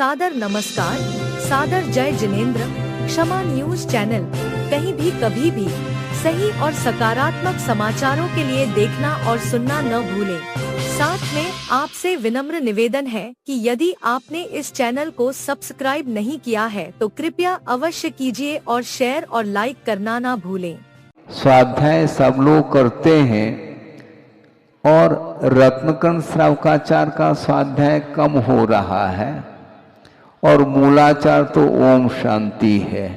सादर नमस्कार, सादर जय जिनेंद्र। क्षमा न्यूज चैनल कहीं भी कभी भी सही और सकारात्मक समाचारों के लिए देखना और सुनना न भूलें। साथ में आपसे विनम्र निवेदन है कि यदि आपने इस चैनल को सब्सक्राइब नहीं किया है तो कृपया अवश्य कीजिए और शेयर और लाइक करना ना भूलें। स्वाध्याय सब लोग करते हैं और रत्नकर्ण श्रावकाचार्य का स्वाध्याय कम हो रहा है और मूलाचार तो ओम शांति है,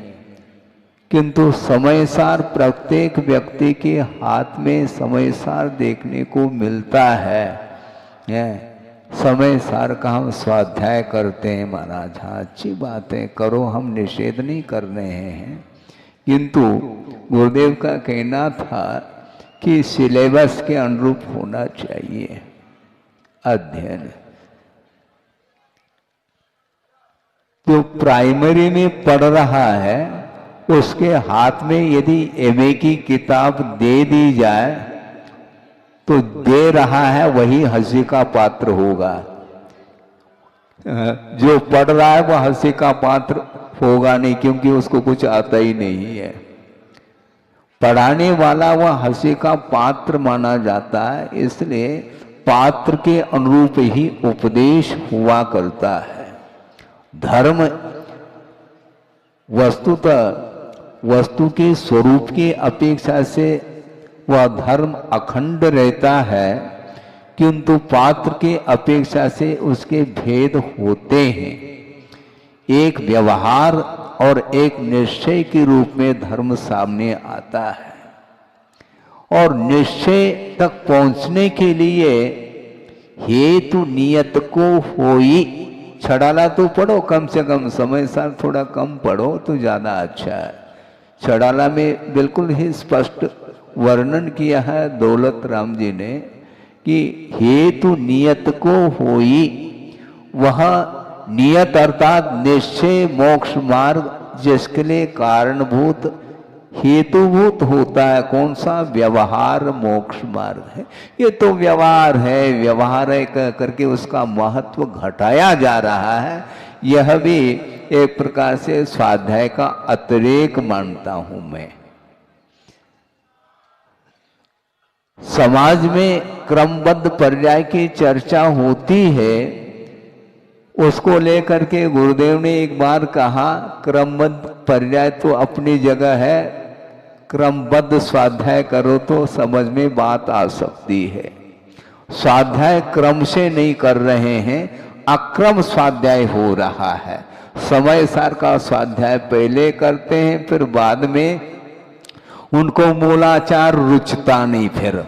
किंतु समयसार प्रत्येक व्यक्ति के हाथ में समयसार देखने को मिलता है। समयसार का हम स्वाध्याय करते हैं महाराज। हाँ, अच्छी बात है, करो, हम निषेध नहीं कर रहे हैं, किंतु गुरुदेव का कहना था कि सिलेबस के अनुरूप होना चाहिए अध्ययन। जो प्राइमरी में पढ़ रहा है उसके हाथ में यदि एमए की किताब दे दी जाए तो दे रहा है वही हंसी का पात्र होगा। जो पढ़ रहा है वह हंसी का पात्र होगा नहीं, क्योंकि उसको कुछ आता ही नहीं है। पढ़ाने वाला वह हंसी का पात्र माना जाता है, इसलिए पात्र के अनुरूप ही उपदेश हुआ करता है। धर्म वस्तु के स्वरूप की अपेक्षा से वह धर्म अखंड रहता है, किंतु पात्र के अपेक्षा से उसके भेद होते हैं। एक व्यवहार और एक निश्चय के रूप में धर्म सामने आता है, और निश्चय तक पहुंचने के लिए हेतु नियत को होई। छड़ाला तो पढ़ो, कम से कम समय सार थोड़ा कम पढ़ो तो ज़्यादा अच्छा है। छड़ाला में बिल्कुल ही स्पष्ट वर्णन किया है दौलत राम जी ने कि हेतु नियत को होई। वह नियत अर्थात निश्चय मोक्ष मार्ग जिसके लिए कारणभूत हेतुभूत होता है। कौन सा? व्यवहार मोक्ष मार्ग है। ये तो व्यवहार है, व्यवहार है करके उसका महत्व घटाया जा रहा है। यह भी एक प्रकार से स्वाध्याय का अतिरेक मानता हूं मैं। समाज में क्रमबद्ध पर्याय की चर्चा होती है, उसको लेकर के गुरुदेव ने एक बार कहा क्रमबद्ध पर्याय तो अपनी जगह है, क्रमबद्ध स्वाध्याय करो तो समझ में बात आ सकती है। स्वाध्याय क्रम से नहीं कर रहे हैं, अक्रम स्वाध्याय हो रहा है। समय सार का स्वाध्याय पहले करते हैं, फिर बाद में उनको मूलाचार रुचता नहीं फिर,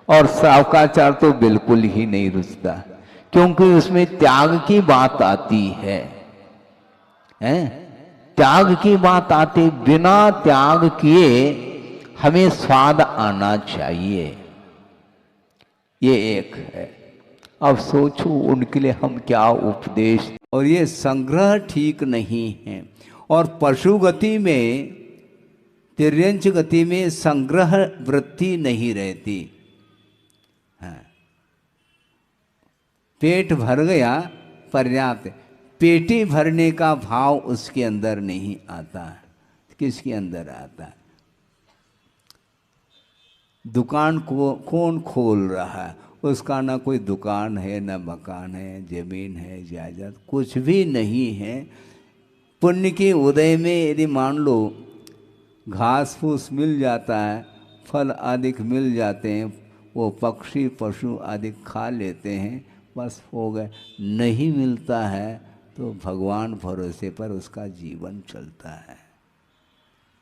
और श्रावकाचार तो बिल्कुल ही नहीं रुचता, क्योंकि उसमें त्याग की बात आती है। त्याग की बात आती, बिना त्याग किए हमें स्वाद आना चाहिए, ये एक है। अब सोचो उनके लिए हम क्या उपदेश। और ये संग्रह ठीक नहीं है, और पशु गति में, तिर्यंच गति में संग्रह वृत्ति नहीं रहती। हाँ, पेट भर गया पर्याप्त, पेटी भरने का भाव उसके अंदर नहीं आता। किसके अंदर आता? दुकान को कौन खोल रहा है? उसका ना कोई दुकान है, ना मकान है, जमीन है, जायदाद कुछ भी नहीं है। पुण्य के उदय में यदि मान लो घास फूस मिल जाता है, फल आदि मिल जाते हैं, वो पक्षी पशु आदि खा लेते हैं, बस हो गए। नहीं मिलता है तो भगवान भरोसे पर उसका जीवन चलता है।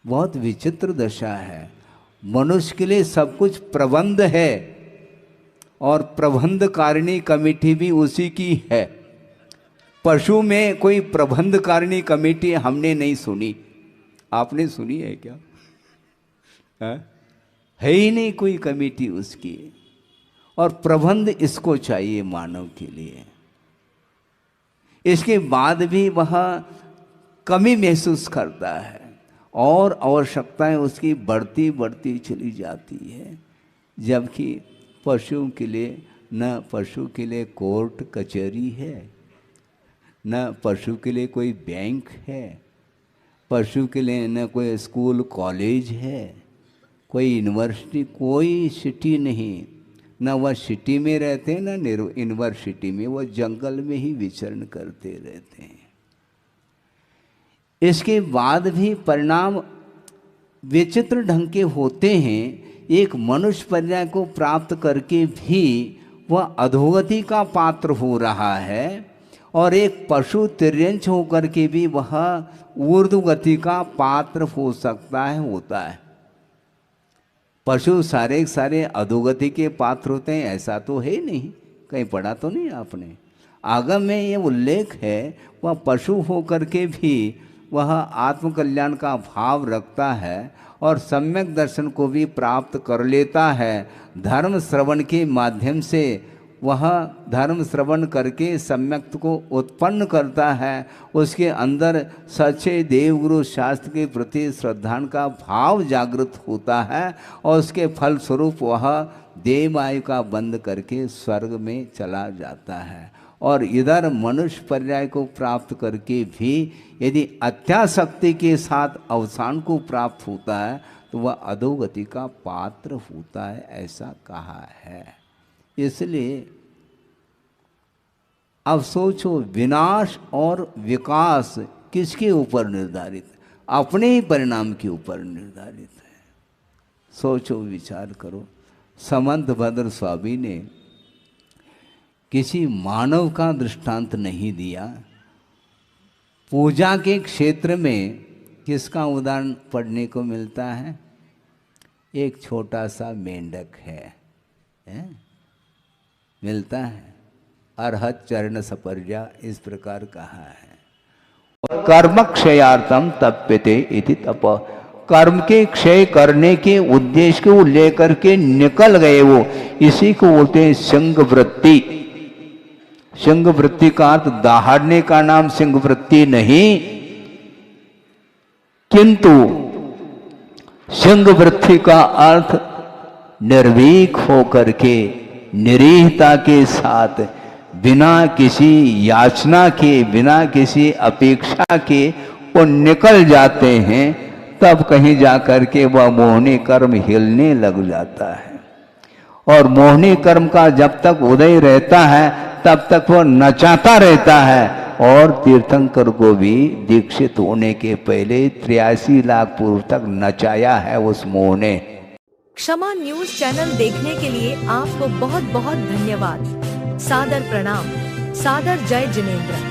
बहुत विचित्र दशा है। मनुष्य के लिए सब कुछ प्रबंध है, और प्रबंधकारिणी कमेटी भी उसी की है। पशु में कोई प्रबंधकारिणी कमेटी हमने नहीं सुनी। आपने सुनी है क्या? है ही नहीं कोई कमेटी उसकी। और प्रबंध इसको चाहिए मानव के लिए। इसके बाद भी वह कमी महसूस करता है, और आवश्यकताएं उसकी बढ़ती बढ़ती चली जाती है। जबकि पशु के लिए न पशु के लिए कोर्ट कचहरी है, न पशु के लिए कोई बैंक है, पशु के लिए न कोई स्कूल कॉलेज है, कोई यूनिवर्सिटी, कोई सिटी नहीं। न वह सिटी में रहते हैं न यूनिवर्सिटी में, वह जंगल में ही विचरण करते रहते हैं। इसके बाद भी परिणाम विचित्र ढंग के होते हैं। एक मनुष्य पर्याय को प्राप्त करके भी वह अधोगति का पात्र हो रहा है, और एक पशु तिर्यंच होकर के भी वह ऊर्ध्वगति का पात्र हो सकता है, होता है। पशु सारे सारे अधोगति के पात्र होते हैं ऐसा तो है नहीं, कहीं पढ़ा तो नहीं आपने। आगम में ये उल्लेख है, वह पशु होकर के भी वह आत्मकल्याण का भाव रखता है और सम्यक दर्शन को भी प्राप्त कर लेता है। धर्म श्रवण के माध्यम से वह धर्म श्रवण करके सम्यक को उत्पन्न करता है। उसके अंदर सच्चे देवगुरु शास्त्र के प्रति श्रद्धा का भाव जागृत होता है, और उसके फलस्वरूप वह देव आयु का बंद करके स्वर्ग में चला जाता है। और इधर मनुष्य पर्याय को प्राप्त करके भी यदि अत्यासक्ति के साथ अवसान को प्राप्त होता है तो वह अधोगति का पात्र होता है, ऐसा कहा है। इसलिए अब सोचो, विनाश और विकास किसके ऊपर निर्धारित है? अपने ही परिणाम के ऊपर निर्धारित है। सोचो, विचार करो। समंत भद्र स्वामी ने किसी मानव का दृष्टांत नहीं दिया। पूजा के क्षेत्र में किसका उदाहरण पढ़ने को मिलता है? एक छोटा सा मेंढक है? मिलता है। अर्हत चरण सपर्या, इस प्रकार कहा है। कर्म क्षयार्थम तप्यते इति तप। कर्म के क्षय करने के उद्देश्य को लेकर के निकल गए वो, इसी को बोलते हैं सिंह वृत्ति। सिंह वृत्ति का अर्थ दहाड़ने का नाम सिंह वृत्ति नहीं, किंतु सिंह वृत्ति का अर्थ निर्भीक होकर के, निरीहता के साथ, बिना किसी याचना के, बिना किसी अपेक्षा के वो निकल जाते हैं। तब कहीं जाकर के वह मोहनी कर्म हिलने लग जाता है। और मोहनी कर्म का जब तक उदय रहता है तब तक वह नचाता रहता है। और तीर्थंकर को भी दीक्षित होने के पहले 83 लाख पूर्व तक नचाया है उस मोह ने। क्षमा न्यूज चैनल देखने के लिए आपको बहुत बहुत धन्यवाद। सादर प्रणाम। सादर जय जिनेंद्र।